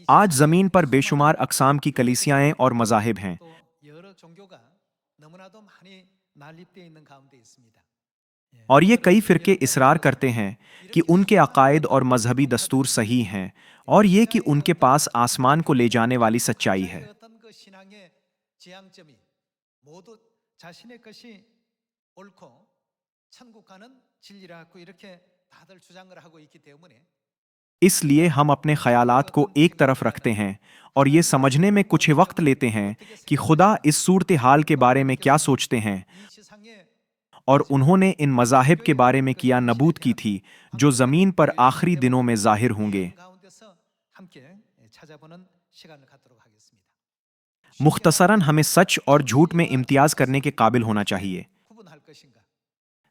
आज ज़मीन पर बेशुमार अक़साम की कलीसियाएं और मज़ाहिब हैं। और ये कई फ़िरके इसरार करते हैं कि उनके अक़ायद और मज़हबी दस्तूर सही हैं और ये कि उनके पास आसमान को ले जाने वाली सच्चाई है। इसलिए हम अपने ख़यालात को एक तरफ रखते हैं और ये समझने में कुछ वक्त लेते हैं कि खुदा इस सूरत हाल के बारे में क्या सोचते हैं, और उन्होंने इन मज़ाहिब के बारे में किया नबूत की थी जो ज़मीन पर आखिरी दिनों में ज़ाहिर होंगे। मुख्तसरन हमें सच और झूठ में इम्तियाज़ करने के काबिल होना चाहिए।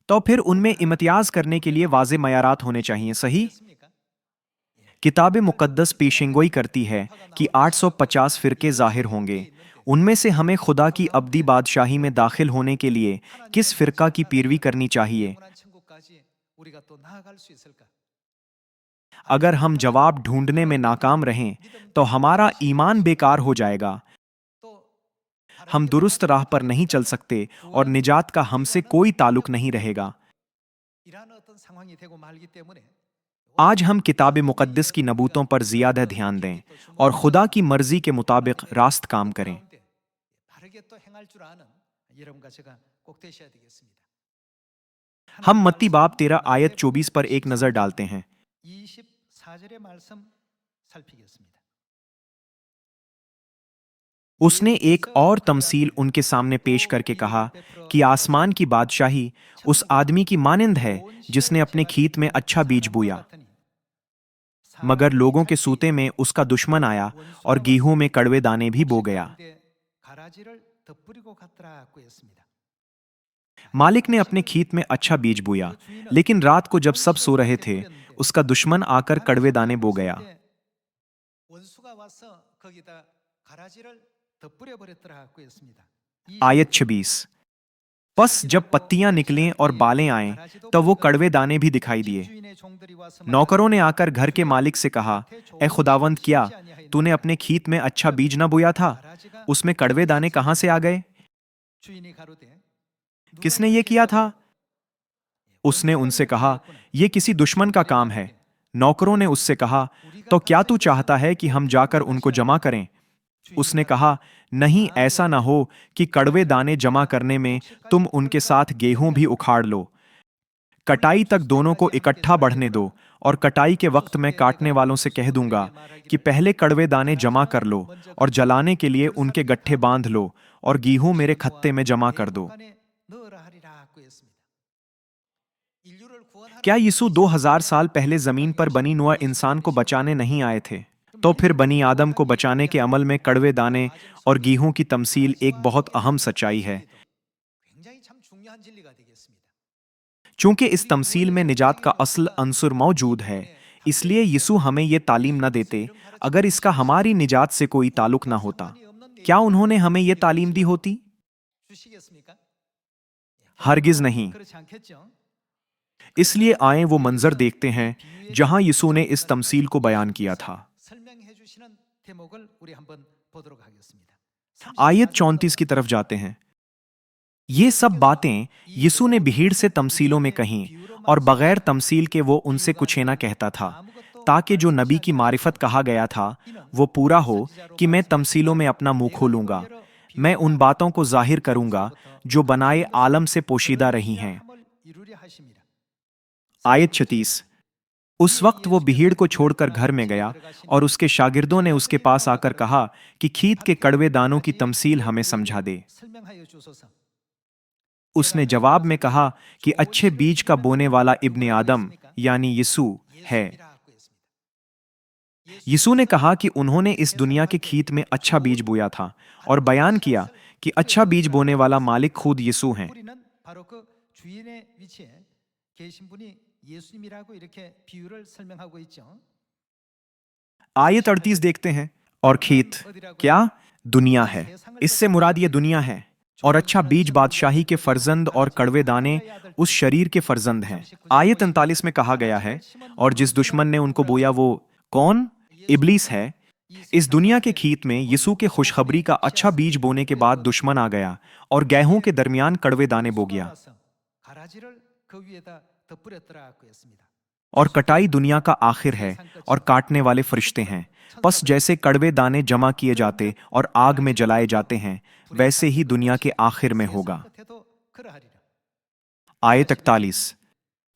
तो फिर उनमें इम्तियाज़ करने के लिए वाज़े मयारात होने चाहिए, सही? किताब मुक़द्दस पेशिंगोई करती है कि 850 फ़िरके ज़ाहिर होंगे। उनमें से हमें खुदा की अब्दी बादशाही में दाखिल होने के लिए किस फ़िरका की पैरवी करनी चाहिए? अगर हम जवाब ढूंढने में नाकाम रहें तो हमारा ईमान बेकार हो जाएगा। हम दुरुस्त राह पर नहीं चल सकते और निजात का हमसे कोई ताल्लुक नहीं रहेगा। आज हम किताब मुक़द्दस की नबूतों पर ज़्यादा ध्यान दें और खुदा की मर्ज़ी के मुताबिक रास्त काम करें। हम मत्ती बाब 13 आयत 24 पर एक नज़र डालते हैं। उसने एक और तमसील उनके सामने पेश करके कहा कि आसमान की बादशाही उस आदमी की मानिंद है जिसने अपने खेत में अच्छा बीज बोया, मगर लोगों के सूते में उसका दुश्मन आया और गेहूं में कड़वे दाने भी बो गया। मालिक ने अपने खेत में अच्छा बीज बोया, लेकिन रात को जब सब सो रहे थे उसका दुश्मन आकर कड़वे दाने बो गया। आयत 26। बस जब पत्तियां निकलें और बालें आएं तब वो कड़वे दाने भी दिखाई दिए। नौकरों ने आकर घर के मालिक से कहा, ए खुदावंद, क्या तूने अपने खेत में अच्छा बीज न बोया था? उसमें कड़वे दाने कहां से आ गए? किसने ये किया था? उसने उनसे कहा, यह किसी दुश्मन का काम है। नौकरों ने उससे कहा, तो क्या तू चाहता है कि हम जाकर उनको जमा करें? उसने कहा, नहीं, ऐसा ना हो कि कड़वे दाने जमा करने में तुम उनके साथ गेहूं भी उखाड़ लो। कटाई तक दोनों को इकट्ठा बढ़ने दो, और कटाई के वक्त मैं काटने वालों से कह दूंगा कि पहले कड़वे दाने जमा कर लो और जलाने के लिए उनके गट्ठे बांध लो, और गेहूं मेरे खत्ते में जमा कर दो। क्या यीशु 2000 साल पहले जमीन पर बनी नुआ इंसान को बचाने नहीं आए थे? तो फिर बनी आदम को बचाने के अमल में कड़वे दाने और गेहूं की तमसील एक बहुत अहम सच्चाई है। चूंकि इस तमसील में निजात का असल अंसुर मौजूद है, इसलिए यीशु हमें यह तालीम न देते अगर इसका हमारी निजात से कोई ताल्लुक ना होता। क्या उन्होंने हमें यह तालीम दी होती? हरगिज नहीं। इसलिए आए वो मंजर देखते हैं जहां यीशु ने इस तमसील को बयान किया था। आयत 34 की तरफ जाते हैं। ये सब बातें यीशु ने भीड़ से तमसीलों में कहीं, और बगैर तमसील के वो उनसे कुछ ना कहता था, ताकि जो नबी की मारिफत कहा गया था वो पूरा हो कि मैं तमसीलों में अपना मुंह खोलूंगा, मैं उन बातों को जाहिर करूंगा जो बनाए आलम से पोशीदा रही हैं। आयत 36। उस वक्त वो भीड़ को छोड़कर घर में गया और उसके शागिर्दों ने उसके पास आकर कहा कि खेत के कड़वे दानों की तमसील हमें समझा दे। उसने जवाब में कहा कि अच्छे बीज का बोने वाला इब्ने आदम यानी यीशु है। यीशु ने कहा कि उन्होंने इस दुनिया के खेत में अच्छा बीज बोया था, और बयान किया कि अच्छा बीज बोने वाला मालिक खुद यीशु हैं। आयत 38 देखते हैं। और खेत क्या? दुनिया है। इससे मुराद ये दुनिया है। और अच्छा बीज बादशाही के फर्जंद और कड़वे दाने उस शरीर के फर्जंद हैं। आयत 39 में कहा गया है, और जिस दुश्मन ने उनको बोया वो कौन? इब्लीस है। इस दुनिया के खेत में यीशु के खुशखबरी का अच्छा बीज बोने के बाद दुश्मन आ गया और गेहूं के दरमियान कड़वे दाने बो गया। और कटाई दुनिया का आखिर है और काटने वाले फरिश्ते हैं। बस जैसे कड़वे दाने जमा किए जाते और आग में जलाए जाते हैं, वैसे ही दुनिया के आखिर में होगा। आयत 41।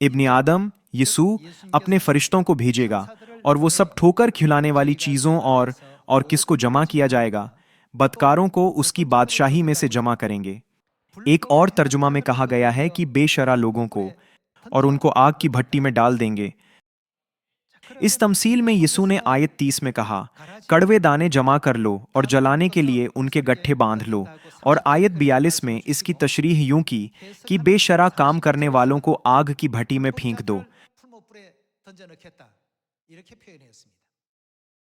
इब्ने आदम यीशु अपने फरिश्तों को भेजेगा और वो सब ठोकर खिलाने वाली चीजों और किसको जमा किया जाएगा? बदकारों को उसकी बादशाही में से जमा करेंगे। एक और तर्जुमा में कहा गया है कि बेशरा लोगों को, और उनको आग की भट्टी में डाल देंगे। इस तमसील में यीशु ने आयत 30 में कहा, कड़वे दाने जमा कर लो और जलाने के लिए उनके गट्ठे बांध लो। और आयत 42 में इसकी तशरीह यूं की कि बेशरा काम करने वालों को आग की भट्टी में फेंक दो।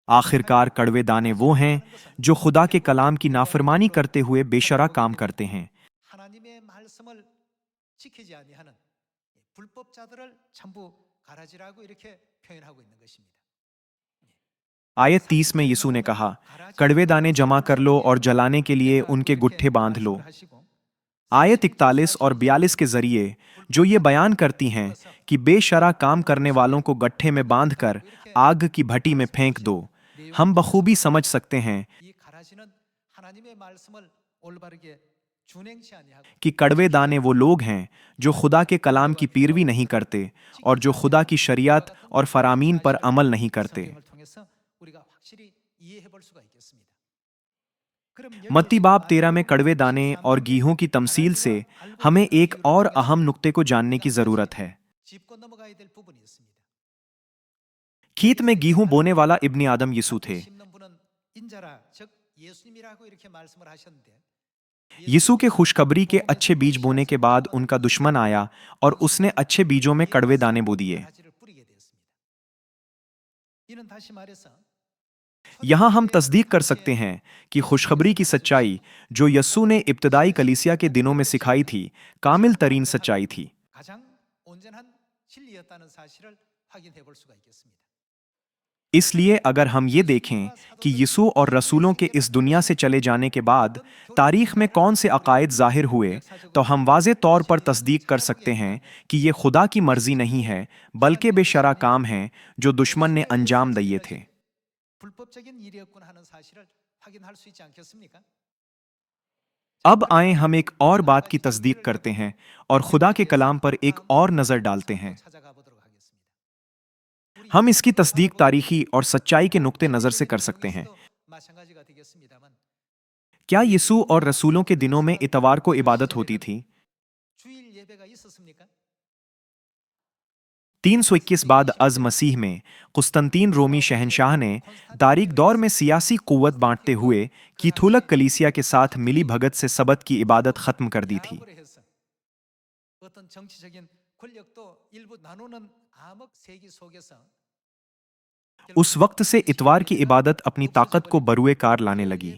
आखिरकार कड़वे दाने वो हैं जो खुदा के कलाम की नाफरमानी करते हुए बेशरा काम करते हैं। आयत 30 में यीशु ने कहा, कड़वे दाने जमा कर लो और जलाने के लिए उनके गुट्ठे बांध लो। आयत 41 और 42 के जरिए जो ये बयान करती हैं कि बेशरा काम करने वालों को गट्ठे में बांधकर आग की भट्टी में फेंक दो, हम बखूबी समझ सकते हैं कि कड़वे दाने वो लोग हैं जो खुदा के कलाम की पैरवी नहीं करते और जो खुदा की शरीयत और फरामीन पर अमल नहीं करते। मत्ती बाब 13 में कड़वे दाने और गेहूं की तमसील से हमें एक और अहम नुक्ते को जानने की जरूरत है। खेत में गेहूं बोने वाला इब्ने आदम यीशु थे। यीशु के खुशखबरी के अच्छे बीज बोने के बाद उनका दुश्मन आया और उसने अच्छे बीजों में कड़वे दाने बो दिए। यहां हम तस्दीक कर सकते हैं कि खुशखबरी की सच्चाई जो यस्सू ने इब्तदाई कलीसिया के दिनों में सिखाई थी, कामिल तरीन सच्चाई थी। इसलिए अगर हम ये देखें कि यीशु और रसूलों के इस दुनिया से चले जाने के बाद तारीख में कौन से अकायद जाहिर हुए, तो हम वाज़े तौर पर तस्दीक कर सकते हैं कि ये खुदा की मर्जी नहीं है, बल्कि बेशरा काम हैं जो दुश्मन ने अंजाम दिए थे। अब आए हम एक और बात की तस्दीक करते हैं और खुदा के कलाम पर एक और नजर डालते हैं। हम इसकी तस्दीक तारीखी और सच्चाई के नुक्ते नजर से कर सकते हैं। क्या यीशु और रसूलों के दिनों में इतवार को इबादत होती थी? 321 बाद अज मसीह में कुस्तंतीन रोमी शहंशाह ने तारीख दौर में सियासी कुव्वत बांटते हुए कैथोलिक कलीसिया के साथ मिली भगत से सबत की इबादत खत्म कर दी थी। उस वक्त से इतवार की इबादत अपनी ताकत को बरुए कार लाने लगी।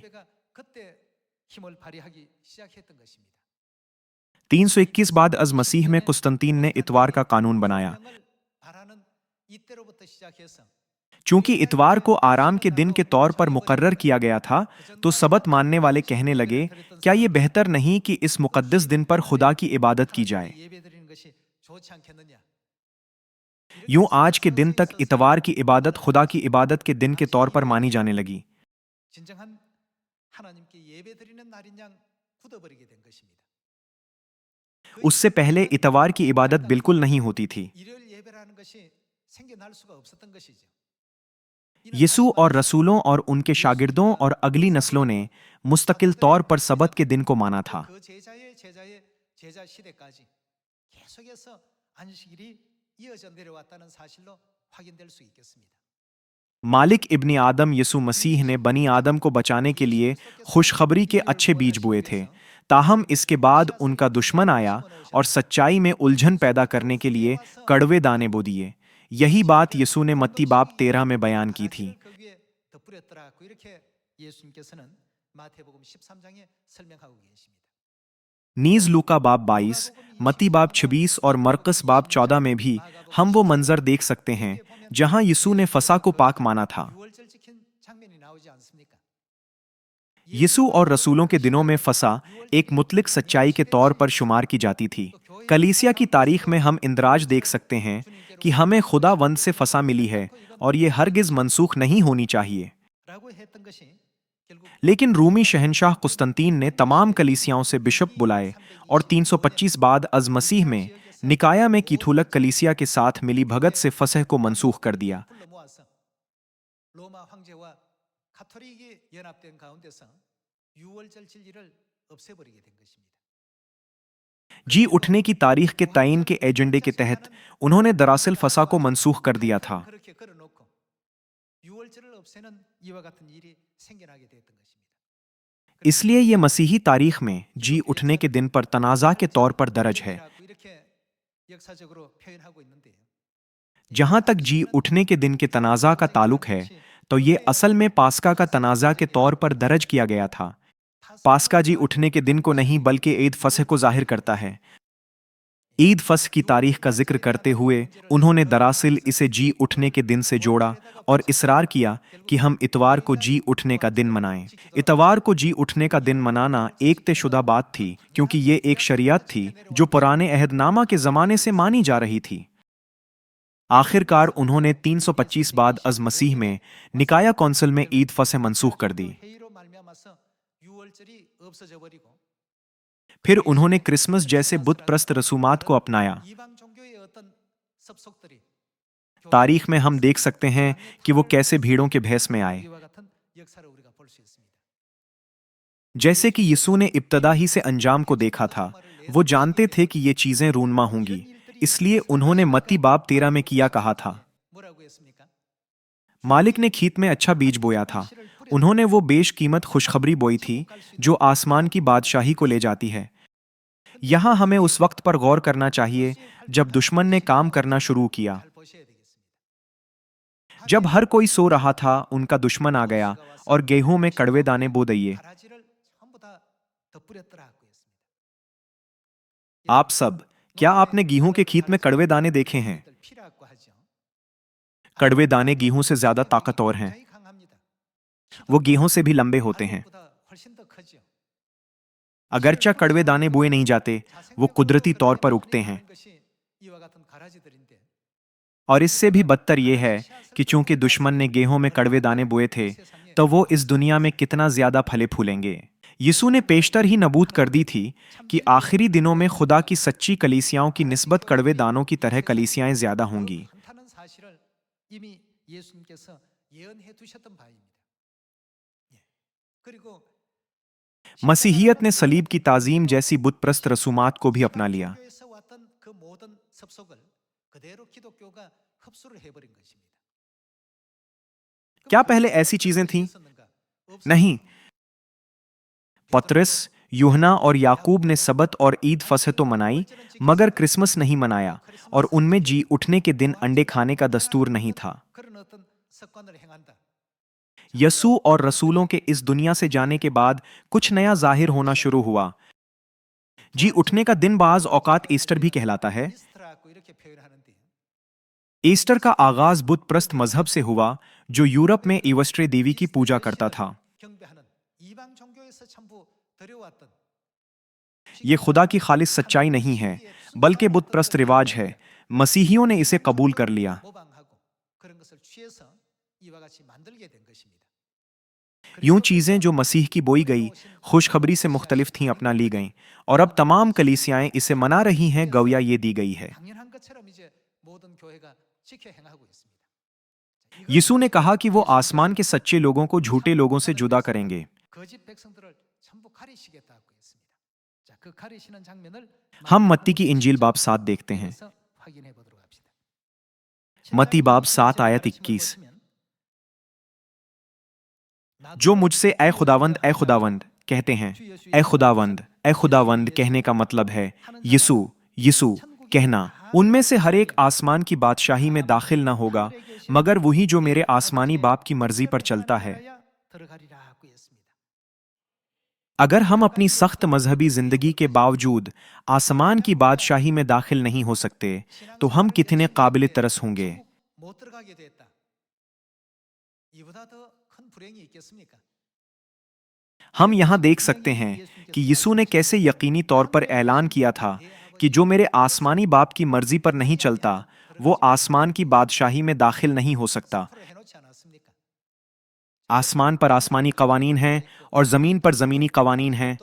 321 बाद अज मसीह में कुस्तंतीन ने इतवार का कानून बनाया। चूंकि इतवार को आराम के दिन के तौर पर मुकर्रर किया गया था, तो सबत मानने वाले कहने लगे, क्या ये बेहतर नहीं कि इस मुकद्दस दिन पर खुदा की इबादत की जाए? यूं आज के दिन तक इतवार की इबादत खुदा की इबादत के दिन के तौर पर मानी जाने लगी। उससे पहले इतवार की इबादत बिल्कुल नहीं होती थी। यीशु और रसूलों और उनके शागिर्दों और अगली नस्लों ने मुस्तकिल तौर पर सबत के दिन को माना था। मालिक इब्ने आदम यीशु मसीह ने बनी आदम को बचाने के लिए खुशखबरी के अच्छे बीज बोए थे। ताहम इसके बाद उनका दुश्मन आया और सच्चाई में उलझन पैदा करने के लिए कड़वे दाने बो दिए। यही बात यीशु ने मत्ती बाब 13 में बयान की थी। नीज लूका बाब 22, मत्ती बाब 26 और मरकस बाब 14 में भी हम वो मंजर देख सकते हैं जहां यीशु ने फसा को पाक माना था। यीशु और रसूलों के दिनों में फसा एक मुतलिक सच्चाई के तौर पर शुमार की जाती थी। कलीसिया की तारीख में हम इंदराज देख सकते हैं कि हमें खुदावंद से फसा मिली है और ये हरगिज मनसूख नहीं होनी चाहिए। लेकिन रूमी शहंशाह कुस्तंतीन ने तमाम कलीसियाओं से बिशप बुलाए और 325 बाद अज मसीह में निकाया में कैथोलिक कलीसिया के साथ मिली भगत से फसह को मनसूख कर दिया। 로마 황제와 가톨릭이 연합된 가운데서 유월절 진리를 없애버리게 된 것입니다. जी उठने की तारीख के तयन के एजेंडे के तहत उन्होंने दरअसल फसा को मनसूख कर दिया था। 그렇게 걸어놓고 유월절을 없애는 이와 같은 일이 생겨나게 되었던 것입니다. इसलिए ये मसीही तारीख में जी उठने के दिन पर तनाज़ा के तौर पर दर्ज है। 이렇게 역사적으로 표현하고 있는데요. जहां तक जी उठने के दिन के तनाज़ा का ताल्लुक है तो ये असल में पास्का का तनाज़ा के तौर पर दर्ज किया गया था। पास्का जी उठने के दिन को नहीं बल्कि ईद फसह को जाहिर करता है। ईद फसह की तारीख का जिक्र करते हुए उन्होंने दरअसल इसे जी उठने के दिन से जोड़ा और इसरार किया कि हम इतवार को जी उठने का दिन मनाएं। इतवार को जी उठने का दिन मनाना एक तयशुदा बात थी क्योंकि ये एक शरीयत थी जो पुराने अहदनामा के ज़माने से मानी जा रही थी। आखिरकार उन्होंने 325 बाद अज मसीह में निकाया कौंसिल में ईद फसह मनसूख कर दी। 회의로 말미암아서 유월절이 없어져 버리고 फिर उन्होंने क्रिसमस जैसे बुत प्रस्त रसूमात को अपनाया। 이방 종교의 어떤 습속들이 तारीख में हम देख सकते हैं कि वो कैसे भीड़ों के भेस में आए। 이와 같은 역사를 우리가 볼 수 있습니다. जैसे कि यीशु ने इब्तदा ही से अंजाम को देखा था, वो जानते थे कि ये चीजें रूनमा होंगी, इसलिए उन्होंने मत्ती बाब 13 में किया कहा था। 뭐라고 했습니까? मालिक ने खेत में अच्छा बीज बोया था। उन्होंने वो बेशकीमत खुशखबरी बोई थी जो आसमान की बादशाही को ले जाती है। यहां हमें उस वक्त पर गौर करना चाहिए जब दुश्मन ने काम करना शुरू किया। 잘 보셔야 되겠습니다. जब हर कोई सो रहा था, उनका दुश्मन आ गया और गेहूं में कड़वे दाने बो दिए। 가라지를 전부 다 덧뿌렸더라고 했습니다. आप सब, क्या आपने गेहूं के खेत में कड़वे दाने देखे हैं? 피라고 하죠. कड़वे दाने गेहूं से ज्यादा ताकतवर हैं। 굉장히 강합니다. वो गेहूं से भी लंबे होते हैं। 보다 훨씬 더 크죠. अगरचा कड़वे दाने बोए नहीं जाते, वो कुदरती तौर पर उगते हैं। 것이 이와 같은 가라지들인데 और इससे भी बदतर ये है कि चूंकि दुश्मन ने गेहूं में कड़वे दाने बोए थे, तो वो इस दुनिया में कितना ज्यादा फले फूलेंगे। यीशु ने पेशतर ही नबूत कर दी थी कि आखिरी दिनों में खुदा की सच्ची कलीसियाओं की निस्बत कड़वे दानों की तरह कलीसियाएं ज्यादा होंगी। 많다는 사실을 이미 예수님께서 예언해 두셨던 바입니다. 예. 그리고 मसीहियत ने सलीब की ताजीम जैसी बुत प्रस्त रसूमात को भी अपना लिया। 기독교에서 왔던 그 모든 습속을 그대로 기독교가 흡수를 해버린 것입니다. क्या पहले ऐसी चीजें थीं? 있었는가? नहीं। पतरस, यूहन्ना और याकूब ने सबत और ईद फसह तो मनाई, मगर क्रिसमस नहीं मनाया और उनमें जी उठने के दिन अंडे खाने का दस्तूर नहीं था। 그런 어떤 습관을 행한다. यसू और रसूलों के इस दुनिया से जाने के बाद कुछ नया जाहिर होना शुरू हुआ। जी उठने का दिन बाज औकात ईस्टर भी कहलाता है। 이스터라고 이렇게 표현하는데 ईस्टर का आगाज बुत प्रस्त मजहब से हुआ जो यूरोप में इवस्ट्रे देवी की पूजा करता था। 경배하는 이방 종교에서 전부 들여왔던 ये खुदा की खालिस सच्चाई नहीं है, बल्कि बुत प्रस्त रिवाज है। मसीहियों ने इसे कबूल कर लिया। 모방하고 그런 것을 취해서 이와 같이 만들게 된 것입니다. यूं चीजें जो मसीह की बोई गई खुशखबरी से मुख्तलिफ थीं अपना ली गईं और अब तमाम कलीसियाएं इसे मना रही हैं, गौया ये दी गई है। 당연한 것처럼 이제 모든 교회가 지켜 행하고 있습니다. यीशु ने कहा कि वो आसमान के सच्चे लोगों को झूठे लोगों से जुदा करेंगे। 거짓 백성들을 전부 가리시겠다고 했습니다. 자, 그 가리시는 장면을 हम मत्ती की इंजील बाब 7 देखते हैं। 그래서 확인해 보도록 합시다. मत्ती बाब 7 आयत 21। जो मुझसे ए खुदावंद कहते हैं, ए खुदावंद कहने का मतलब है यीशु कहना। उनमें से हर एक आसमान की बादशाही में दाखिल ना होगा, मगर वही जो मेरे आसमानी बाप की मर्जी पर चलता है। 들어가리라고 했습니다. अगर हम अपनी सख्त मजहबी जिंदगी के बावजूद आसमान की बादशाही में दाखिल नहीं हो सकते, तो हम कितने काबिल तरस होंगे। 못 들어가게 됐다. 이보다 더 큰 불행이 있겠습니까? ہم یہاں دیکھ سکتے ہیں کہ یسوع نے کیسے یقینی طور پر اعلان کیا تھا کہ جو میرے آسمانی باپ کی مرضی پر نہیں چلتا وہ آسمان کی بادشاہی میں داخل نہیں ہو سکتا۔ آسمان پر آسمانی قوانین ہیں اور زمین پر زمینی قوانین ہیں۔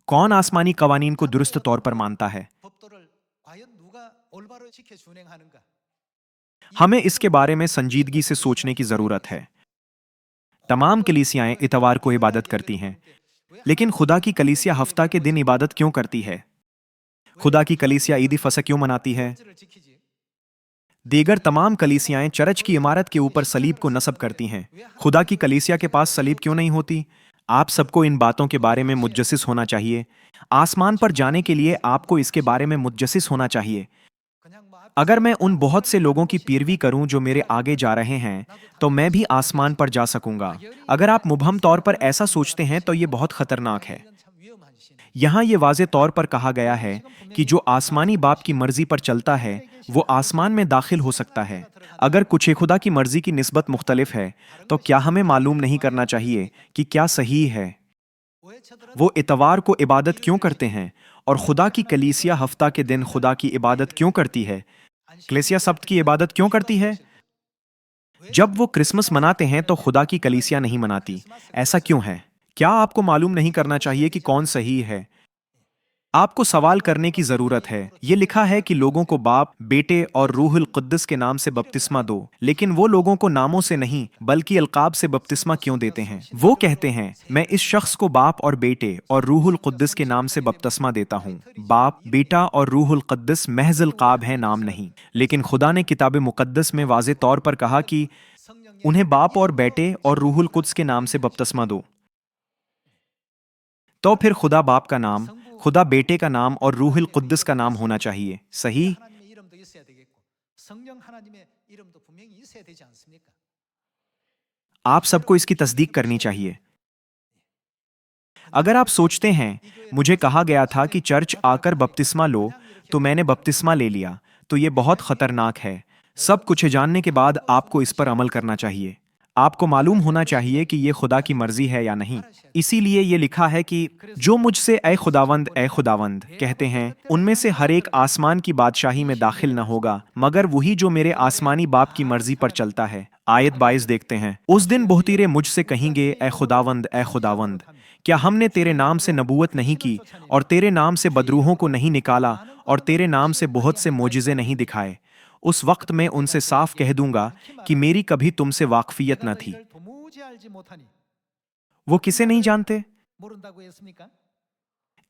کون آسمانی قوانین کو درست طور پر مانتا ہے؟ ہمیں اس کے بارے میں سنجیدگی سے سوچنے کی ضرورت ہے۔ تمام کلیسیائیں اتوار کو عبادت کرتی ہیں، لیکن خدا کی کلیسیا ہفتہ کے دن عبادت کیوں کرتی ہے؟ خدا کی کلیسیا عید فصح کیوں مناتی ہے؟ دیگر تمام کلیسیائیں چرچ کی عمارت کے اوپر صلیب کو نصب کرتی ہیں، خدا کی کلیسیا کے پاس صلیب کیوں نہیں ہوتی؟ آپ سب کو ان باتوں کے بارے میں متجسس ہونا چاہیے۔ آسمان پر جانے کے لیے آپ کو اس کے بارے میں متجسس ہونا چاہیے۔ اگر میں ان بہت سے لوگوں کی پیروی کروں جو میرے آگے جا رہے ہیں تو میں بھی آسمان پر جا سکوں گا۔ اگر آپ مبہم طور پر ایسا سوچتے ہیں تو یہ بہت خطرناک ہے۔ یہاں یہ واضح طور پر کہا گیا ہے کہ جو آسمانی باپ کی مرضی پر چلتا ہے وہ آسمان میں داخل ہو سکتا ہے۔ اگر کچھ خدا کی مرضی کی نسبت مختلف ہے تو کیا ہمیں معلوم نہیں کرنا چاہیے کہ کیا صحیح ہے؟ وہ اتوار کو عبادت کیوں کرتے ہیں اور خدا کی کلیسیا ہفتہ کے دن خدا کی عبادت کیوں کرتی ہے؟ کلیسیا سبت کی عبادت کیوں کرتی ہے؟ جب وہ کرسمس مناتے ہیں تو خدا کی کلیسیا نہیں مناتی۔ ایسا کیوں ہے؟ کیا آپ کو معلوم نہیں کرنا چاہیے کہ کون صحیح ہے؟ آپ کو سوال کرنے کی ضرورت ہے۔ یہ لکھا ہے کہ لوگوں کو باپ، بیٹے اور روح القدس کے نام سے بپتسمہ دو، لیکن وہ لوگوں کو ناموں سے نہیں بلکہ القاب سے بپتسمہ کیوں دیتے ہیں؟ وہ کہتے ہیں میں اس شخص کو باپ اور بیٹے اور روح القدس کے نام سے بپتسمہ دیتا ہوں۔ باپ، بیٹا اور روح القدس محض القاب ہیں، نام نہیں۔ لیکن خدا نے کتاب مقدس میں واضح طور پر کہا کہ انہیں باپ اور بیٹے اور روح القدس کے نام سے بپتسمہ دو۔ تو پھر خدا باپ کا نام، خدا بیٹے کا نام اور روح القدس کا نام ہونا چاہیے، صحیح؟ آپ سب کو اس کی تصدیق کرنی چاہیے۔ اگر آپ سوچتے ہیں مجھے کہا گیا تھا کہ چرچ آ کر بپتسمہ لو تو میں نے بپتسمہ لے لیا، تو یہ بہت خطرناک ہے۔ سب کچھ جاننے کے بعد آپ کو اس پر عمل کرنا چاہیے۔ آپ کو معلوم ہونا چاہیے کہ یہ خدا کی مرضی ہے یا نہیں۔ اسی لیے یہ لکھا ہے کہ جو مجھ سے اے خداوند کہتے ہیں ان میں سے ہر ایک آسمان کی بادشاہی میں داخل نہ ہوگا مگر وہی جو میرے آسمانی باپ کی مرضی پر چلتا ہے۔ آیت 22 دیکھتے ہیں۔ اس دن بہتیرے مجھ سے کہیں گے اے خداوند، کیا ہم نے تیرے نام سے نبوت نہیں کی اور تیرے نام سے بدروحوں کو نہیں نکالا اور تیرے نام سے بہت سے معجزے نہیں دکھائے؟ اس وقت میں ان سے صاف کہہ دوں گا کہ میری کبھی تم سے واقفیت نہ تھی۔ وہ کسے نہیں جانتے؟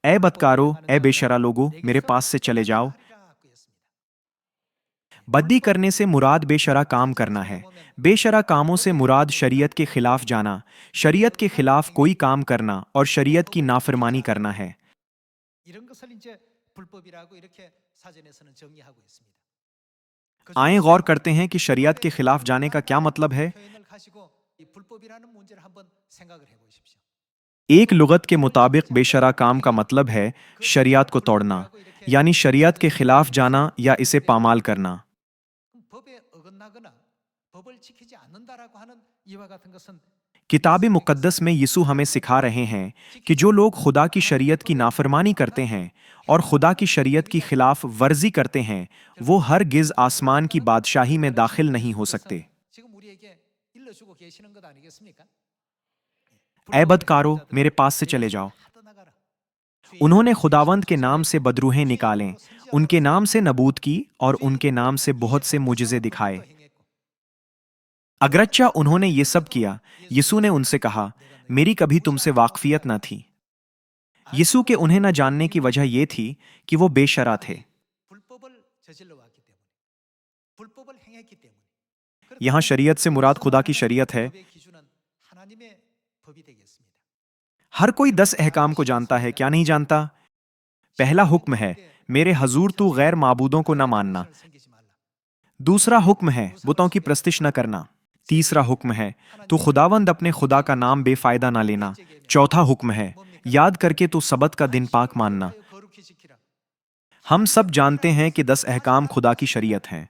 اے بدکارو، اے بے شرع لوگو، میرے پاس سے چلے جاؤ۔ بدی کرنے سے مراد بے شرع کام کرنا ہے۔ بے شرع کاموں سے مراد شریعت کے خلاف جانا، شریعت کے خلاف کوئی کام کرنا اور شریعت کی نافرمانی کرنا ہے۔ آئیں غور کرتے ہیں کہ شریعت کے خلاف جانے کا کیا مطلب ہے۔ ایک لغت کے مطابق بے شرع کام کا مطلب ہے شریعت کو توڑنا، یعنی شریعت کے خلاف جانا یا اسے پامال کرنا۔ کتاب مقدس میں یسوع ہمیں سکھا رہے ہیں کہ جو لوگ خدا کی شریعت کی نافرمانی کرتے ہیں اور خدا کی شریعت کی خلاف ورزی کرتے ہیں وہ ہرگز آسمان کی بادشاہی میں داخل نہیں ہو سکتے۔ اے بدکارو، میرے پاس سے چلے جاؤ۔ انہوں نے خداوند کے نام سے بدروہیں نکالیں، ان کے نام سے نبوت کی اور ان کے نام سے بہت سے معجزے دکھائے۔ اگرچہ انہوں نے یہ سب کیا، یسوع نے ان سے کہا میری کبھی تم سے واقفیت نہ تھی۔ یسوع کے انہیں نہ جاننے کی وجہ یہ تھی کہ وہ بے شرع تھے۔ یہاں شریعت سے مراد خدا کی شریعت ہے۔ ہر کوئی 10 احکام کو جانتا ہے، کیا نہیں جانتا؟ پہلا حکم ہے میرے حضور تو غیر معبودوں کو نہ ماننا۔ دوسرا حکم ہے بتوں کی پرستش نہ کرنا۔ تیسرا حکم ہے تو خداوند اپنے خدا کا نام بے فائدہ نہ لینا۔ چوتھا حکم ہے یاد کر کے تو سبت کا دن پاک ماننا۔ ہم سب جانتے ہیں کہ 10 احکام خدا کی شریعت ہیں۔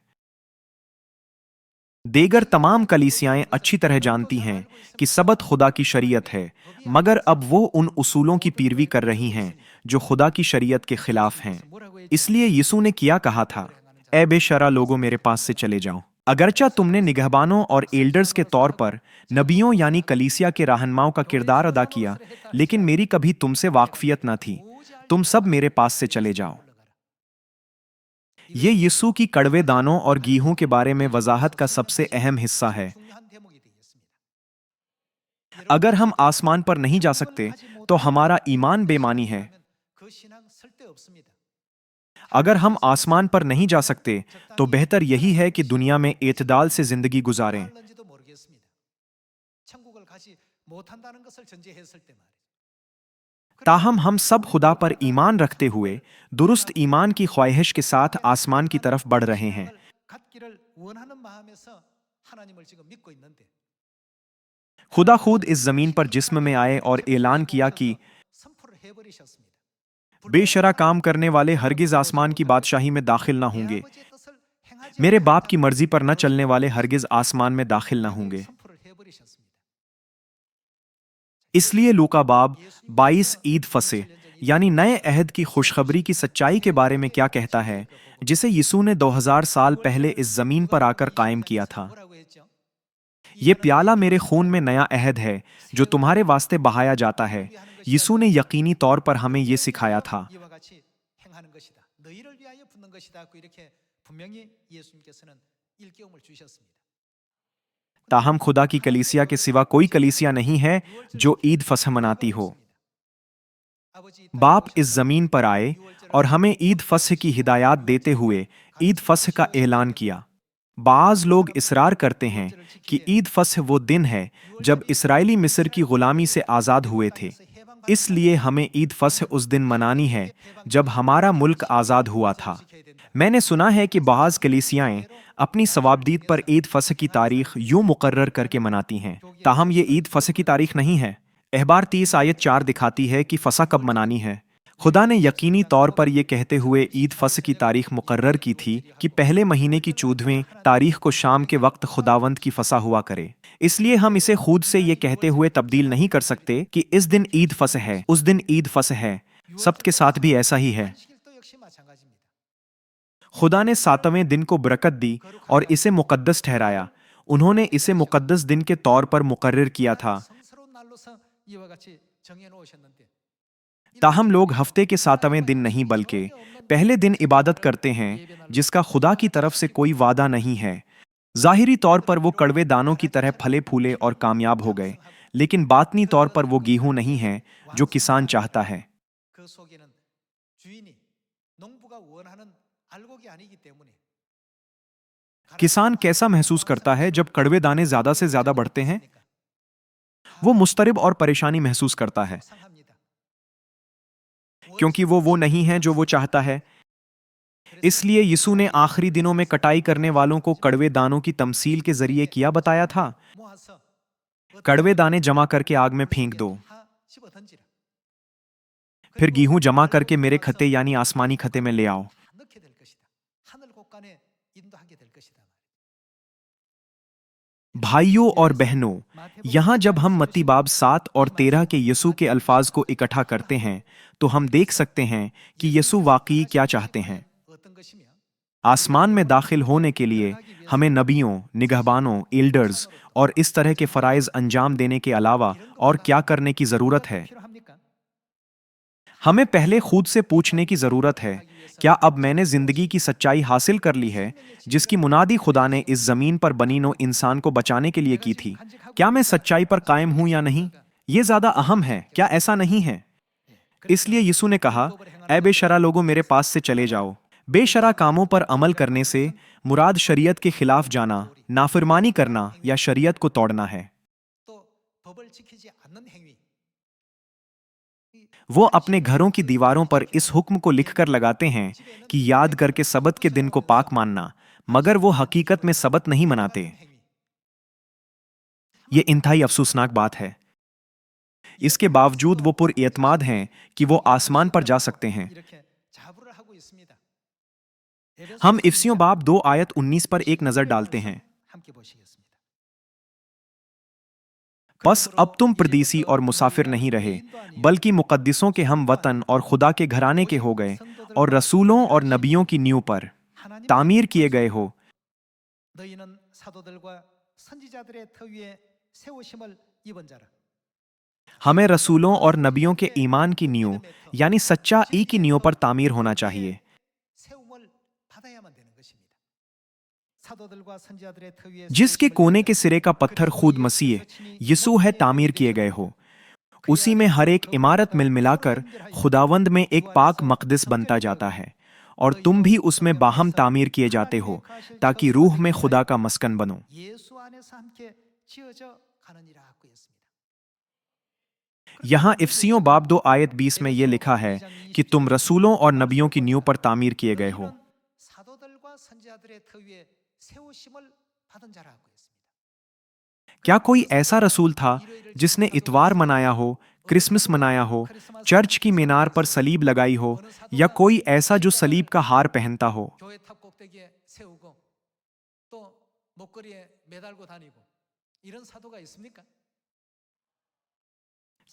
देगर तमाम कलीसियाएं अच्छी तरह जानती हैं कि सबत खुदा की शरीयत है, मगर अब वो उन उसूलों की पैरवी कर रही हैं जो खुदा की शरीयत के खिलाफ हैं। इसलिए यीशु ने क्या कहा था, ए बेशरा लोगों मेरे पास से चले जाओ। अगरचा तुमने निगहबानों और एल्डर्स के तौर पर नबियों यानी कलीसिया के रहनुमाओं का किरदार अदा किया, लेकिन मेरी कभी तुमसे वाकफियत न थी। तुम सब मेरे पास से चले जाओ। ये यीशु की कड़वे दानों और गेहूं के बारे में वजाहत का सबसे अहम हिस्सा है। अगर हम आसमान पर नहीं जा सकते तो हमारा ईमान बेमानी है। अगर हम आसमान पर नहीं जा सकते तो बेहतर यही है कि दुनिया में एतदाल से जिंदगी गुजारें। ताहम हम सब खुदा पर ईमान रखते हुए दुरुस्त ईमान की ख्वाहिश के साथ आसमान की तरफ बढ़ रहे हैं। खुदा खुद इस जमीन पर जिस्म में आए और ऐलान किया कि बेशरा काम करने वाले हरगिज आसमान की बादशाही में दाखिल ना होंगे। मेरे बाप की मर्जी पर न चलने वाले हरगिज आसमान में दाखिल ना होंगे। इसलिए लूका बाब 22 ईद फसे यानी नए अहद की खुशखबरी की सच्चाई के बारे में क्या कहता है, जिसे यीशु ने 2000 साल पहले इस जमीन पर आकर कायम किया था। ये प्याला मेरे खून में नया अहद है जो तुम्हारे वास्ते बहाया जाता है। यीशु ने यकीनी तौर पर हमें ये सिखाया था। ताहम खुदा की कलीसिया के सिवा कोई कलीसिया नहीं है जो ईद फसह मनाती हो। बाप इस जमीन पर आए और हमें ईद फसह की हिदायत देते हुए ईद फसह का ऐलान किया। बाज लोग इसरार करते हैं कि ईद फसह वो दिन है जब इस्राएली मिस्र की गुलामी से आज़ाद हुए थे। इसलिए हमें ईद फसह उस दिन मनानी है जब हमारा मुल्क आज़ाद हुआ था। मैंने सुना है कि बाज़ कलीसियाएं अपनी सवाबदीद पर ईद फसह की तारीख यूं मुकर्रर करके मनाती हैं, ताहम ये ईद फसह की तारीख नहीं है। अहबार 30 आयत 4 दिखाती है कि फसह कब मनानी है। खुदा ने यकीनी तौर पर यह कहते हुए ईद फसह की तारीख मुकर्रर की थी कि पहले महीने की 14वीं तारीख को शाम के वक्त खुदावंद की फसह हुआ करे। इसलिए हम इसे खुद से ये कहते हुए तब्दील नहीं कर सकते कि इस दिन ईद फसह है, उस दिन ईद फसह है। सब्त के साथ भी ऐसा ही है। खुदा ने 7वें दिन को बरकत दी और इसे मुकद्दस ठहराया। उन्होंने इसे मुकद्दस दिन के तौर पर मुकर्रर किया था। ताहम लोग हफ्ते के 7वें दिन नहीं बल्कि पहले दिन इबादत करते हैं जिसका खुदा की तरफ से कोई वादा नहीं है। जाहिरी तौर पर वो कड़वे दानों की तरह फले फूले और कामयाब हो गए, लेकिन बातनी तौर पर वो गेहूं नहीं है जो किसान चाहता है। किसान कैसा महसूस करता है जब कड़वे दाने ज्यादा से ज्यादा बढ़ते हैं? वो मुस्तरिब और परेशानी महसूस करता है, क्योंकि वो नहीं है जो वो चाहता है। इसलिए यीशु ने आखिरी दिनों में कटाई करने वालों को कड़वे दानों की तमसील के जरिए किया बताया था। कड़वे दाने जमा करके आग में फेंक दो, फिर गेहूं जमा करके मेरे खते यानी आसमानी खते में ले आओ। भाइयों और बहनों, यहां जब हम मत्ती बाब 7 और 13 के यीशु के अल्फाज को इकट्ठा करते हैं तो हम देख सकते हैं कि यीशु वाकई क्या चाहते हैं। आसमान में दाखिल होने के लिए हमें नबियों, निगहबानों, एल्डर्स और इस तरह के फराइज अंजाम देने के अलावा और क्या करने की जरूरत है? हमें पहले खुद से पूछने की जरूरत है, क्या अब मैंने जिंदगी की सच्चाई हासिल कर ली है जिसकी मुनादी खुदा ने इस जमीन पर बनी नो इंसान को बचाने के लिए की थी? क्या मैं सच्चाई पर कायम हूं या नहीं? यह ज्यादा अहम है, क्या ऐसा नहीं है? इसलिए यीशु ने कहा, ऐ बेशरा लोगों मेरे पास से चले जाओ। बेशरा कामों पर अमल करने से मुराद शरीयत के खिलाफ जाना, नाफरमानी करना या शरीयत को तोड़ना है। वो अपने घरों की दीवारों पर इस हुक्म को लिखकर लगाते हैं कि याद करके सबत के दिन को पाक मानना, मगर वो हकीकत में सबत नहीं मनाते। ये इंतहाई अफसोसनाक बात है। इसके बावजूद वो पुरएतमाद हैं कि वो आसमान पर जा सकते हैं। हम इफ्सियों बाब 2 आयत 19 पर एक नजर डालते हैं। 함께 보시겠습니다. बस अब तुम परदेसी और मुसाफिर नहीं रहे, बल्कि मुकद्दिसों के हम वतन और खुदा के घराने के हो गए, और रसूलों और नबियों की नींव पर तामीर किए गए हो। 너희는 사도들과 선지자들의 터 위에 세우심을 입은 자라. हमें रसूलों और नबियों के ईमान की नींव यानी सच्चा ई की नींव पर तामीर होना चाहिए। 세움을 받아야만 되는 것입니다. 사도들과 선지자들의 터 위에 जिसके कोने के सिरे का पत्थर खुद मसीह यीशु है तामीर किए गए हो, उसी में हर एक इमारत मिल मिलाकर खुदावंद में एक पाक मकदस बनता जाता है, और तुम भी उसमें बाहम तामीर किए जाते हो ताकि रूह में खुदा का मस्कन बनो। 예수 안에서 함께 지어져 가느니라 하고 있습니다. यहाँ इफ्सियों बाब 2 आयत 20 में यह लिखा है कि तुम रसूलों और नबियों की नींव पर तामीर किए गए हो। 사도들과 선지자들의 터 위에 세우심을 받은 자라고 했습니다. क्या कोई ऐसा रसूल था जिसने इतवार मनाया हो, क्रिसमस मनाया हो, चर्च की मीनार पर सलीब लगाई हो, या कोई ऐसा जो सलीब का हार पहनता हो? 교회 탑 꼭대기에 세우고 또 목걸이에 매달고 다니고 이런 사도가 있습니까?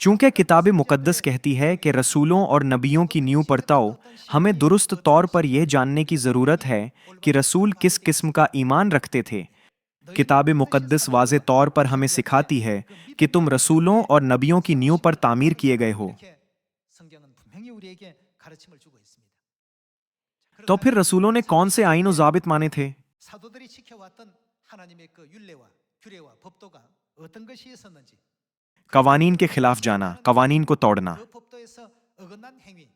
चूंकि किताब मुकद्दस कहती है कि रसूलों और नबियों की नींव पर ताओ, हमें दुरुस्त तौर पर यह जानने की ज़रूरत है कि रसूल किस किस्म का ईमान रखते थे। किताब मुकद्दस वाज़े तौर पर हमें सिखाती है कि तुम रसूलों और नबियों की नींव पर तामीर किए गए हो। 이렇게 성경은 분명히 우리에게 가르침을 주고 있습니다. तो फिर रसूलों ने कौन से आईन और ज़ाबित माने थे? 사도들이 지켜왔던 하나님의 그 율례와 규례와 법도가 어떤 것이 있었는지 कवानीन के खिलाफ जाना, कवानीन को तोड़ना, 그 법도에서 어긋난 행위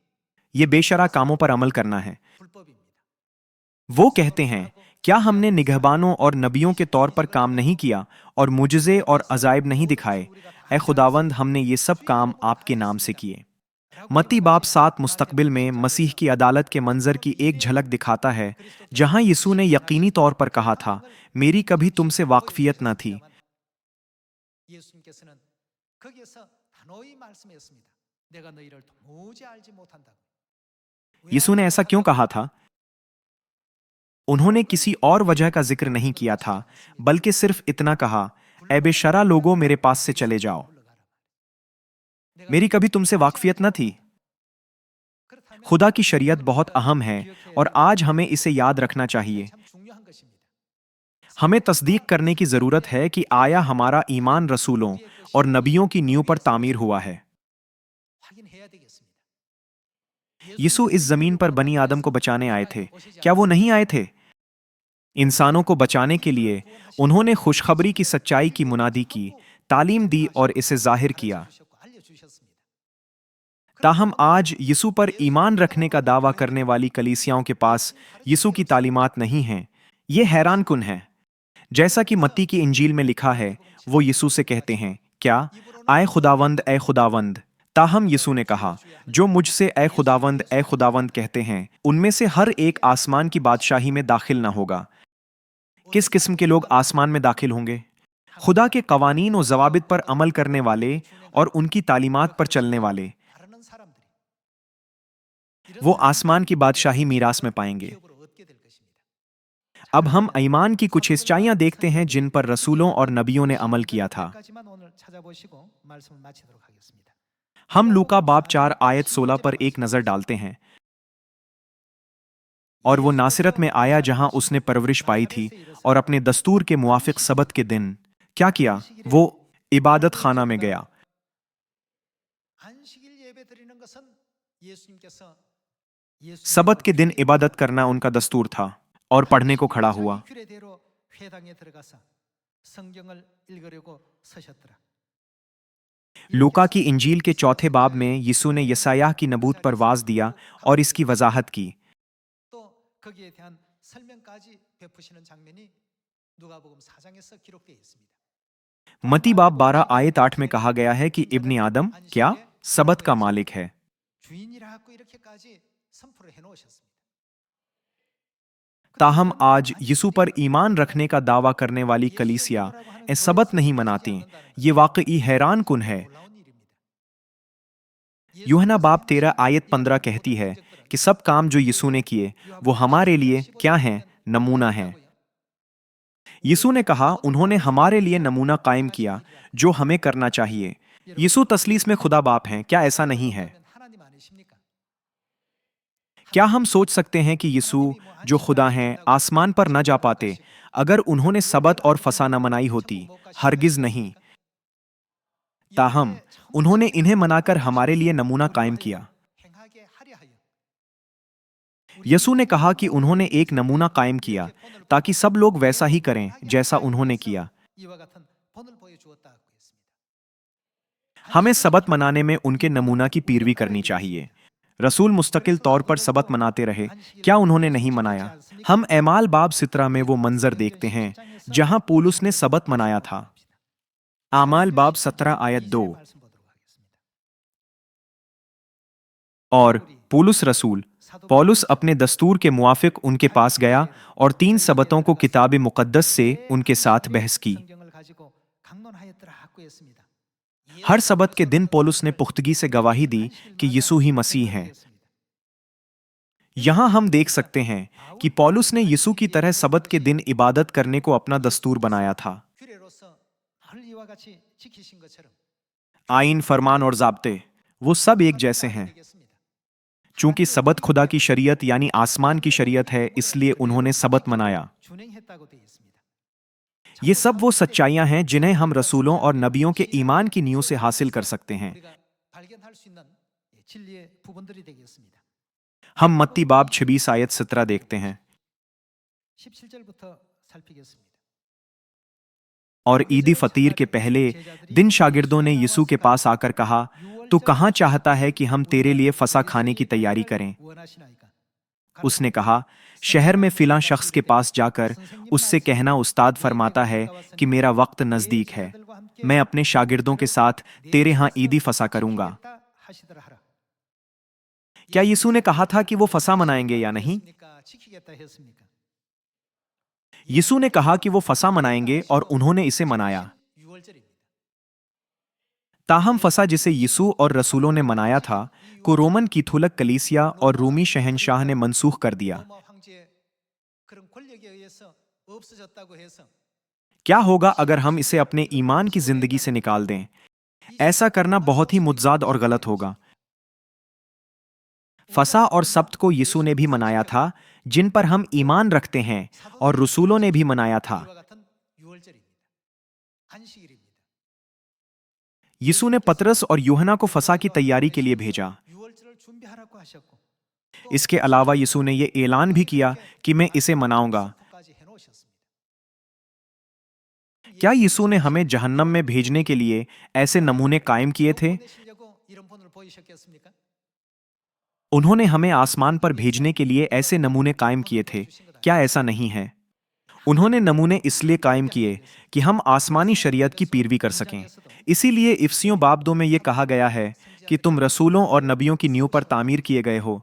ये बेशरा कामों पर अमल करना है। 불법입니다. वो कहते हैं, क्या हमने निगहबानों और नबियों के तौर पर काम नहीं किया और मुजज़े और अजाइब नहीं दिखाए? ऐ खुदावंद, हमने ये सब काम आपके नाम से किए। मत्ती बाब 7 मुस्तकबिल में मसीह की अदालत के मंजर की एक झलक दिखाता है, जहां यीशु ने यकीनी तौर पर कहा था, मेरी कभी तुमसे वाकफियत न थी। 예수님께서는 거기에서 단호히 말씀했습니다. 내가 너희를 도무지 알지 못한다고. यीशु ने ऐसा क्यों कहा था? उन्होंने किसी और वजह का जिक्र नहीं किया था, बल्कि सिर्फ इतना कहा, ऐ बेशरा लोगों, मेरे पास से चले जाओ, मेरी कभी तुमसे वाकफियत न थी। खुदा की शरीयत बहुत अहम है और आज हमें इसे याद रखना चाहिए। 참 중요한 것입니다. हमें तस्दीक करने की जरूरत है कि आया हमारा ईमान रसूलों और नबियों की नींव पर तामीर हुआ है। 확인해야 되겠습니다. यीशु इस जमीन पर बनी आदम को बचाने आए थे, क्या वो नहीं आए थे? इंसानों को बचाने के लिए उन्होंने खुशखबरी की सच्चाई की मुनादी की, तालीम दी और इसे जाहिर किया। ताहम आज यीशु पर ईमान रखने का दावा करने वाली कलीसियाओं के पास यीशु की तालीमात नहीं हैं। ये हैरान कुन है। जैसा कि मत्ती की इंजील में लिखा है, वो यीशु से कहते हैं, क्या आए खुदावंद ए खुदावंद। ताहम यीशु ने कहा, जो मुझसे ए खुदावंद कहते हैं, उनमें से हर एक आसमान की बादशाही में दाखिल ना होगा। किस किस्म के लोग आसमान में दाखिल होंगे? खुदा के कवानीन और जवाबित पर अमल करने वाले और उनकी तालीमात पर चलने वाले। वो आसमान की बादशाही मीरास में पाएंगे। अब हम ईमान की कुछ हिस्साइयां देखते हैं जिन पर रसूलों और नबियों ने अमल किया था। हम लूका बाब 4 आयत 16 पर एक नजर डालते हैं। और वो नासिरत में आया जहां उसने परवरिश पाई थी, और अपने दस्तूर के मुआफिक सबत के दिन क्या किया? वो इबादत खाना में गया। सबत के दिन इबादत करना उनका दस्तूर था, और पढ़ने को खड़ा हुआ। लूका की इंजील के चौथे बाब में यीशु ने यसायाह की नबूत पर वाज दिया और इसकी वजाहत की। 거기에 대한 설명까지 베푸시는 장면이 누가복음 4장에서 기록되어 있습니다. मती बाब 12 आयत 8 में कहा गया है कि इब्ने आदम क्या सबत का मालिक है। 주인이라고 이렇게까지 선포를 해 놓으셨습니다. ताहम आज यीशु पर ईमान रखने का दावा करने वाली कलीसिया सबत नहीं मनाती। ये वाकई हैरान कुन है। यूहन्ना बाब 13 आयत 15 कहती है कि सब काम जो यीशु ने किए वो हमारे लिए क्या हैं? नमूना हैं। यीशु ने कहा, उन्होंने हमारे लिए नमूना कायम किया जो हमें करना चाहिए। यीशु तसलीस में खुदा बाप हैं, क्या ऐसा नहीं है? 하나님 아니십니까? क्या हम सोच सकते हैं कि यीशु जो खुदा हैं आसमान पर न जा पाते अगर उन्होंने सबत और फसा न मनाई होती? हरगिज नहीं। ताहम उन्होंने इन्हें मनाकर हमारे लिए नमूना कायम किया। 행하게 하려 하여 यीशु ने कहा कि उन्होंने एक नमूना कायम किया ताकि सब लोग वैसा ही करें जैसा उन्होंने किया। 이와 같은 본을 보여주었다고 했습니다. हमें सबत मनाने में उनके नमूना की पैरवी करनी चाहिए। रसूल मुस्तकिल तौर पर सबत मनाते रहे, क्या उन्होंने नहीं मनाया? हम एमाल बाब 17 में वो मंजर देखते हैं जहां पौलुस ने सबत मनाया था। आमाल बाब 17 आयत 2। 말씀 보도록 하겠습니다. और पौलुस रसूल पौलुस अपने दस्तूर के मुआफिक उनके पास गया और 3 सबतों को किताब मुक़द्दस से उनके साथ बहस की। 성경을 가지고 강론하였더라고 했습니다. हर सबत के दिन पौलुस ने पुख्तगी से गवाही दी कि यीशु ही मसीह हैं। यहां हम देख सकते हैं कि पौलुस ने यीशु की तरह सबत के दिन इबादत करने को अपना दस्तूर बनाया था। 규례로서 늘 이와 같이 지키신 것처럼 आइन, फरमान और ज़ाब्ते वो सब एक जैसे हैं। 되겠습니다. चूंकि सबत खुदा की शरीयत यानी आसमान की शरीयत है, इसलिए उन्होंने सबत मनाया। 준행했다고 되어 있습니다. ये सब वो सच्चाइयां हैं जिन्हें हम रसूलों और नबियों के ईमान की नींव से हासिल कर सकते हैं। 우리가 발견할 수 있는 진리의 부분들이 되겠습니다. हम मत्ती बाब 26 आयत 17 देखते हैं। 17절부터 살피겠습니다. और ईदी फतीर के पहले दिन शागिर्दों ने यीशु के पास आकर कहा, तू कहाँ चाहता है कि हम तेरे लिए फसा खाने की तैयारी करें? 원하시나이까? उसने कहा, शहर में फिलां शख्स के पास जाकर उससे कहना, उस्ताद फरमाता है कि मेरा वक्त नजदीक है, मैं अपने शागिर्दों के साथ तेरे यहाँ ईदी फसा करूंगा। 하시더라 하라. क्या यीशु ने कहा था कि वो फसा मनाएंगे या नहीं? 했습니까? 지키겠다 했습니까? यीशु ने कहा कि वो फसा मनाएंगे और उन्होंने इसे मनाया। 6월절입니다. ताहम फसा जिसे यीशु और रसूलों ने मनाया था को रोमन कीथोलिक कलीसिया और रूमी शहनशाह ने मनसूख कर दिया। 로마 황제의 그런 권력에 의해서 없어졌다고 해서 क्या होगा अगर हम इसे अपने ईमान की जिंदगी से निकाल दें? ऐसा करना बहुत ही मुज्जाद और गलत होगा। फसा और सब्त को यीशु ने भी मनाया था, जिन पर हम ईमान रखते हैं, और रसूलों ने भी मनाया था। 이와 같은 6월절입니다. 안식일입니다. यीशु ने पतरस और यूहन्ना को फसा की तैयारी के लिए भेजा। 6월절을 준비하라고 하셨고 इसके अलावा यीशु ने यह ऐलान भी किया कि मैं इसे मनाऊंगा। 까지 해놓으셨습니다. क्या यीशु ने हमें जहन्नम में भेजने के लिए ऐसे नमूने कायम किए थे? 보내시려고 이런 본을 보이셨겠습니까? उन्होंने हमें आसमान पर भेजने के लिए ऐसे नमूने कायम किए थे, क्या ऐसा नहीं है? उन्होंने नमूने इसलिए कायम किए कि हम आसमानी शरीयत की पैरवी कर सकें। इसीलिए इफसियों बाब 2 में यह कहा गया है कि तुम रसूलों और नबियों की नींव पर तामीर किए गए हो।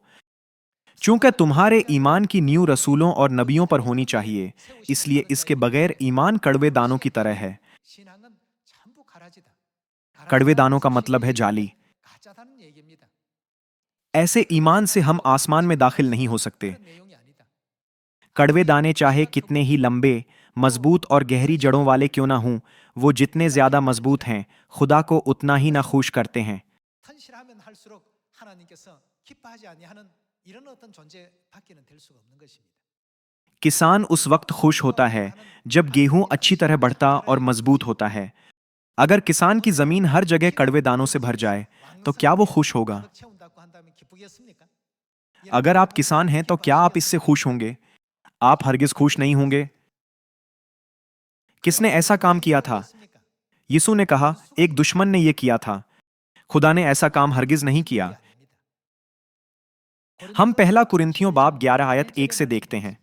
चूंकि तुम्हारे ईमान की नींव रसूलों और नबियों पर होनी चाहिए, इसलिए इसके बगैर ईमान कड़वे दानों की तरह है। 신앙은 전부 가라지다. कड़वे दानों का मतलब है जाली। 가짜다는 얘기입니다. ऐसे ईमान से हम आसमान में दाखिल नहीं हो सकते। 그런 내용이 아니다. कड़वे दाने चाहे कितने ही लंबे, मजबूत और गहरी जड़ों वाले क्यों ना हों, वो जितने ज्यादा मजबूत हैं, खुदा को उतना ही नाखुश करते हैं। 튼실하면 할수록 하나님께서 기뻐하지 아니하는 이런 어떤 존재밖에는 될 수가 없는 것입니다. किसान उस वक्त खुश होता है जब गेहूं अच्छी तरह बढ़ता और मजबूत होता है। अगर किसान की जमीन हर जगह कड़वे दानों से भर जाए तो क्या वो खुश होगा? 막 채운다고 한다면 기쁘겠습니까? अगर आप किसान हैं तो क्या आप इससे खुश होंगे? आप हरगिज खुश नहीं होंगे। किसने ऐसा काम किया था? 그렇습니까? यीशु ने कहा, एक दुश्मन ने यह किया था। खुदा ने ऐसा काम हरगिज नहीं किया। हम पहला कुरिन्थियों बाब 11 आयत 1 से देखते हैं।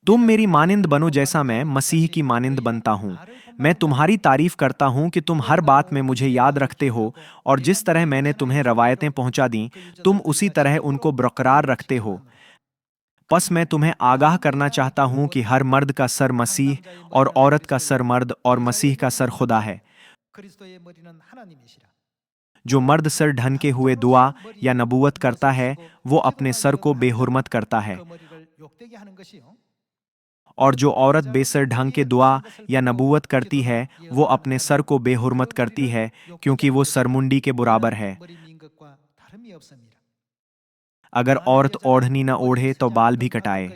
तुम मेरी मानिंद बनो जैसा मैं मसीह की मानिंद बनता हूं। मैं तुम्हारी तारीफ करता हूं कि तुम हर बात में मुझे याद रखते हो, और जिस तरह मैंने तुम्हें रवायतें पहुंचा दी, तुम उसी तरह उनको बरकरार रखते हो। बस मैं तुम्हें आगाह करना चाहता हूं कि हर मर्द का सर मसीह और औरत का सर मर्द और मसीह का सर खुदा है। 그리스도의 머리는 하나님이시라. जो मर्द सर ढनके हुए दुआ या नबूवत करता है, वो अपने सर को बेहुरमत करता है। 그 머리를 욕되게 하는 것이요. اور جو عورت بے سر ڈھنگ کے دعا یا نبوت کرتی ہے وہ اپنے سر کو بے حرمت کرتی ہے کیونکہ وہ سرمنڈی کے برابر ہے۔ 버림인 것과 다름이 없습니다. اگر عورت اوڑھنی نہ اوڑھے تو بال بھی کٹائے۔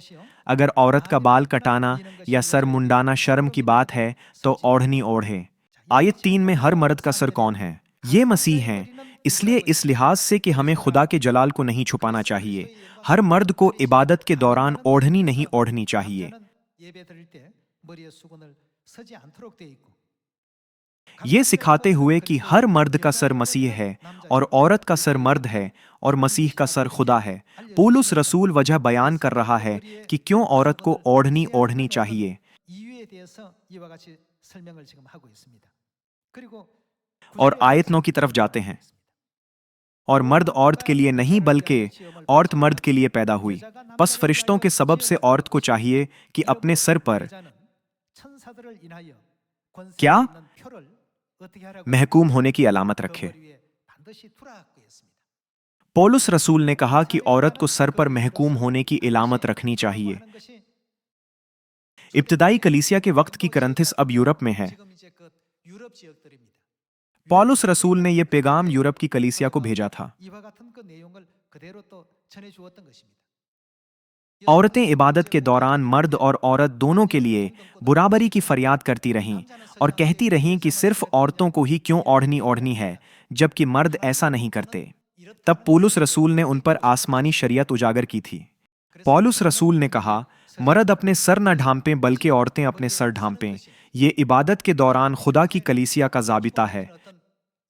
اگر عورت کا بال کٹانا یا سر منڈانا شرم کی بات ہے تو اوڑھنی اوڑھے۔ آیت 3 میں ہر مرد کا سر کون ہے؟ یہ مسیح ہیں۔ اس لیے اس لحاظ سے کہ ہمیں خدا کے جلال کو نہیں چھپانا چاہیے، ہر مرد کو عبادت کے دوران اوڑھنی نہیں اوڑھنی چاہیے۔ 남자는 예배 드릴 때 머리에 수건을 서지 않도록 돼 있고 یہ سکھاتے ہوئے کہ ہر مرد کا سر مسیح ہے اور عورت کا سر مرد ہے اور مسیح کا سر خدا ہے۔ پولس رسول وجہ بیان کر رہا ہے کہ کیوں عورت کو اوڑھنی اوڑھنی چاہیے۔ 이유에 대해서 이와 같이 설명을 지금 하고 있습니다. 그리고 اور آیت 9 کی طرف جاتے ہیں۔ اور مرد عورت کے لیے نہیں بلکہ عورت مرد کے لیے پیدا ہوئی، پس فرشتوں کے سبب سے عورت کو چاہیے کہ اپنے سر پر 천사들을 인하여 권세 کیا 있는 표를 어떻게 하라고 محکوم ہونے کی علامت 그 رکھے۔ 머리 위에 반드시 두라고 했습니다. پولس رسول نے کہا کہ عورت کو سر پر محکوم ہونے کی علامت رکھنی چاہیے۔ 하는 것이 ابتدائی کلیسیا کے وقت کی کرنتھس اب یورپ میں ہے۔ 지금 이제 그 유럽 지역들입니다. پولس رسول نے یہ پیغام یورپ کی کلیسیا کو بھیجا تھا۔ 이와 같은 그 내용을 그대로 또 전해 주었던 것입니다. عورتیں عبادت کے دوران مرد اور عورت دونوں کے لیے برابری کی فریاد کرتی رہیں اور کہتی رہیں کہ صرف عورتوں کو ہی کیوں اوڑھنی اوڑھنی ہے جبکہ مرد ایسا نہیں کرتے۔ تب پولس رسول نے ان پر آسمانی شریعت اجاگر کی تھی۔ پولس رسول نے کہا مرد اپنے سر نہ ڈھانپیں بلکہ عورتیں اپنے سر ڈھانپیں، یہ عبادت کے دوران خدا کی کلیسیا کا ضابطہ ہے۔ 어떤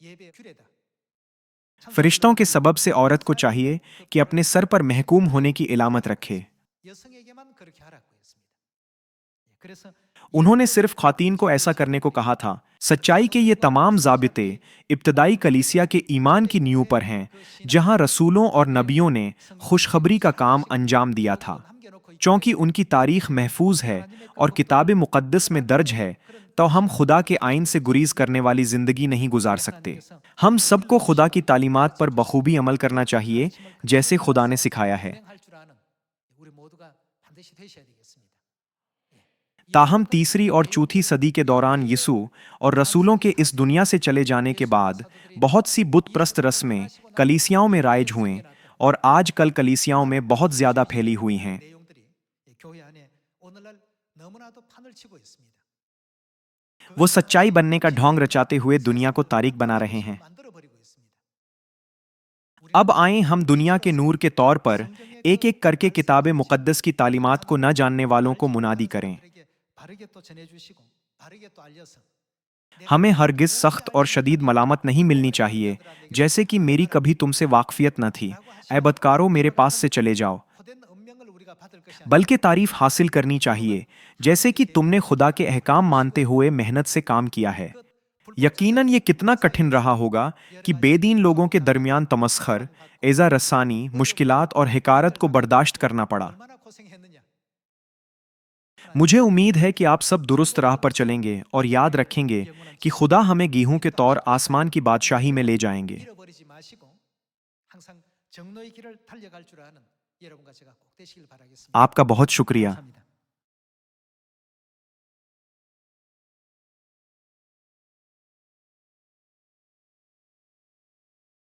예배 규례다. فرشتوں کے سبب سے عورت کو چاہیے کہ اپنے سر پر محکوم ہونے کی علامت رکھے۔ 여성에게만 그렇게 하라고 했습니다. 그래서 انہوں نے صرف خواتین کو ایسا کرنے کو کہا تھا۔ سچائی کے یہ تمام ضابطے ابتدائی کلیسیا کے ایمان کی نیو پر ہیں جہاں رسولوں اور نبیوں نے خوشخبری کا کام انجام دیا تھا۔ چونکہ ان کی تاریخ محفوظ ہے اور کتاب مقدس میں درج ہے تو ہم خدا کے آئین سے گریز کرنے والی زندگی نہیں گزار سکتے۔ ہم سب کو خدا کی تعلیمات پر بخوبی عمل کرنا چاہیے جیسے خدا نے سکھایا ہے۔ 할 줄 아는 우리 모두가 반드시 되셔야 되겠습니다. تاہم تیسری اور چوتھی صدی کے دوران یسوع اور رسولوں کے اس دنیا سے چلے جانے کے بعد بہت سی بت پرست رسمیں کلیسیاؤں میں رائج ہوئیں اور آج کل کلیسیاؤں میں بہت زیادہ پھیلی ہوئی ہیں۔ 내용들이 교회 안에 오늘날 너무나도 판을 치고 있습니다. وہ سچائی بننے کا ڈھونگ رچاتے ہوئے دنیا کو تاریک بنا رہے ہیں۔ 만들어 버리고 있습니다. اب آئیں ہم دنیا کے نور کے طور پر ایک ایک کر کے کتاب مقدس کی تعلیمات کو نہ جاننے والوں کو منادی کریں۔ 그에게 바르게 또 전해 주시고 바르게 또 알려서 ہمیں ہرگز سخت اور شدید ملامت نہیں ملنی چاہیے جیسے کہ میری کبھی تم سے واقفیت نہ تھی، اے بدکارو میرے پاس سے چلے جاؤ، 호된 운명을 우리가 받을 것이 بلکہ تعریف حاصل کرنی چاہیے جیسے کہ تم نے خدا کے احکام مانتے ہوئے محنت سے کام کیا ہے۔ یقیناً یہ کتنا کٹھن رہا ہوگا کہ بے دین لوگوں کے درمیان تمسخر، ایذا رسانی، مشکلات اور حقارت کو برداشت کرنا پڑا۔ 얼마나 고생했느냐. مجھے امید ہے کہ آپ سب درست راہ پر چلیں گے اور یاد رکھیں گے کہ خدا ہمیں گیہوں کے طور آسمان کی بادشاہی میں لے جائیں گے۔ 잃어버리지 마시고 항상 정로의 길을 달려갈 줄 아는 여러분과 제가 꼭 되시길 바라겠습니다. آپ کا بہت شکریہ۔ 감사합니다.